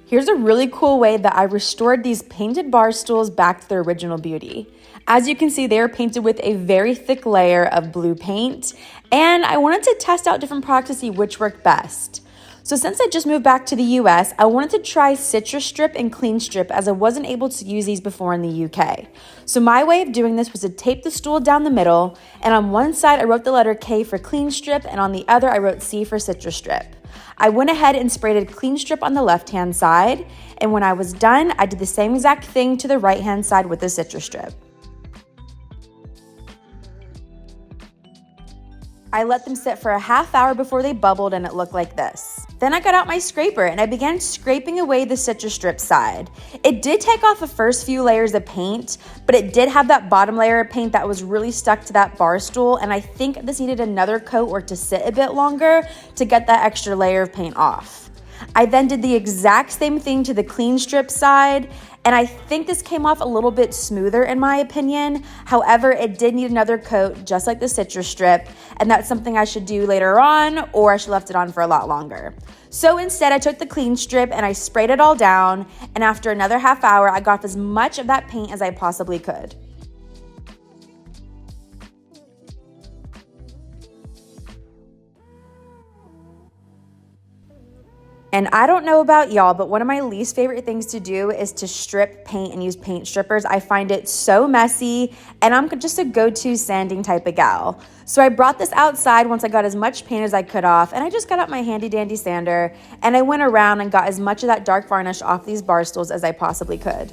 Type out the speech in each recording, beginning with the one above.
Here's a really cool way that I restored these painted bar stools back to their original beauty. As you can see, they are painted with a very thick layer of blue paint, and I wanted to test out different products to see which worked best. So since I just moved back to the US, I wanted to try Citrus Strip and Clean Strip as I wasn't able to use these before in the UK. So my way of doing this was to tape the stool down the middle, and on one side I wrote the letter K for Clean Strip, and on the other I wrote C for Citrus Strip. I went ahead and sprayed a Clean Strip on the left-hand side, and when I was done, I did the same exact thing to the right-hand side with the Citrus Strip. I let them sit for a half hour before they bubbled, and it looked like this. Then I got out my scraper and I began scraping away the Citrus Strip side. It did take off the first few layers of paint, but it did have that bottom layer of paint that was really stuck to that bar stool, and I think this needed another coat or to sit a bit longer to get that extra layer of paint off. I then did the exact same thing to the Clean Strip side, and I think this came off a little bit smoother in my opinion. However, it did need another coat just like the Citrus Strip, and that's something I should do later on, or I should have left it on for a lot longer. So instead, I took the Clean Strip and I sprayed it all down, and after another half hour, I got off as much of that paint as I possibly could. And I don't know about y'all, but one of my least favorite things to do is to strip paint and use paint strippers. I find it so messy, and I'm just a go-to sanding type of gal. So I brought this outside once I got as much paint as I could off, and I just got out my handy dandy sander, and I went around and got as much of that dark varnish off these bar stools as I possibly could.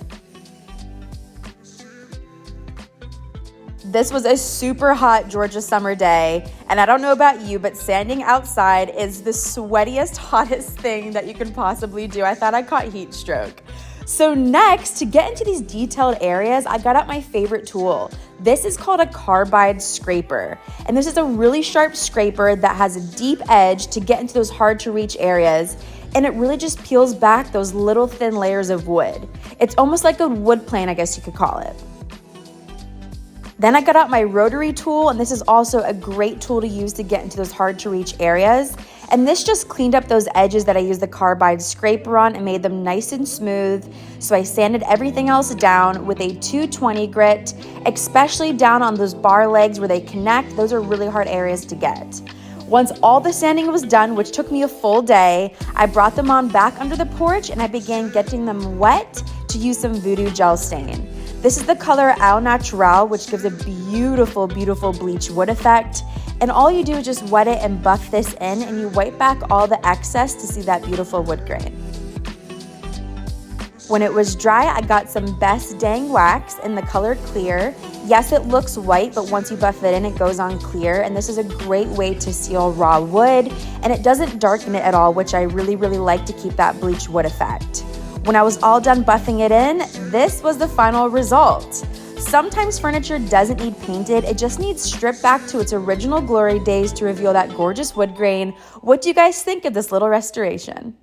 This was a super hot Georgia summer day, and I don't know about you, but sanding outside is the sweatiest, hottest thing that you can possibly do. I thought I caught heat stroke. So next, to get into these detailed areas, I got out my favorite tool. This is called a carbide scraper, and this is a really sharp scraper that has a deep edge to get into those hard to reach areas, and it really just peels back those little thin layers of wood. It's almost like a wood plane, I guess you could call it. Then I got out my rotary tool, and this is also a great tool to use to get into those hard to reach areas. And this just cleaned up those edges that I used the carbide scraper on and made them nice and smooth. So I sanded everything else down with a 220 grit, especially down on those bar legs where they connect. Those are really hard areas to get. Once all the sanding was done, which took me a full day, I brought them on back under the porch and I began getting them wet to use some Voodoo Gel Stain. This is the color Au Natural, which gives a beautiful, beautiful bleach wood effect. And all you do is just wet it and buff this in, and you wipe back all the excess to see that beautiful wood grain. When it was dry, I got some Best Dang Wax in the color Clear. Yes, it looks white, but once you buff it in, it goes on clear. And this is a great way to seal raw wood, and it doesn't darken it at all, which I really, really like to keep that bleach wood effect. When I was all done buffing it in, this was the final result. Sometimes furniture doesn't need painted, it just needs stripped back to its original glory days to reveal that gorgeous wood grain. What do you guys think of this little restoration?